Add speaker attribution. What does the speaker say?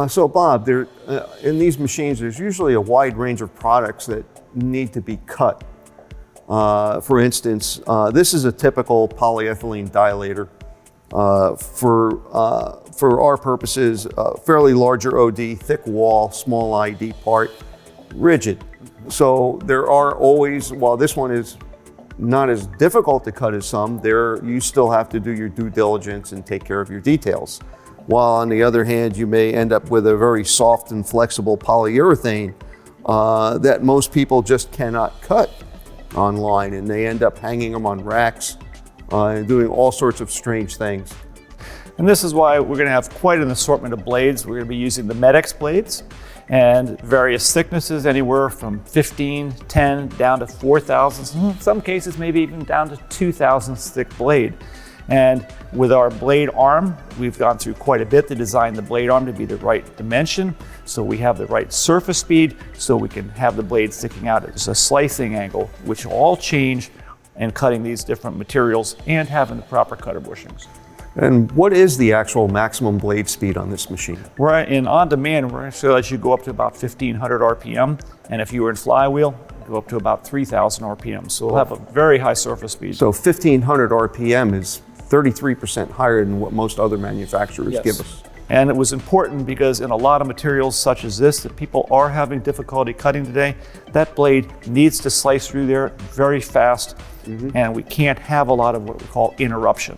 Speaker 1: So Bob, in these machines, there's usually a wide range of products that need to be cut. For instance, this is a typical polyethylene dilator. For our purposes, fairly larger OD, thick wall, small ID part, rigid. So there are always, while this one is not as difficult to cut as some, you still have to do your due diligence and take care of your details. While on the other hand, you may end up with a very soft and flexible polyurethane that most people just cannot cut online, and they end up hanging them on racks and doing all sorts of strange things.
Speaker 2: And this is why we're going to have quite an assortment of blades. We're going to be using the MEDEX blades and various thicknesses, anywhere from 15, 10, down to 4,000, in some cases maybe even down to 2,000 thick blade. And with our blade arm, we've gone through quite a bit to design the blade arm to be the right dimension, so we have the right surface speed, so we can have the blade sticking out at a slicing angle, which will all change in cutting these different materials and having the proper cutter bushings.
Speaker 1: And what is the actual maximum blade speed on this machine?
Speaker 2: We're in on demand, we're actually let you go up to about 1,500 RPM, and if you were in flywheel, go up to about 3,000 RPM. So we'll have a very high surface speed.
Speaker 1: So 1,500 RPM is 33% higher than what most other manufacturers give us.
Speaker 2: And it was important because in a lot of materials such as this that people are having difficulty cutting today, that blade needs to slice through there very fast, and we can't have a lot of what we call interruption.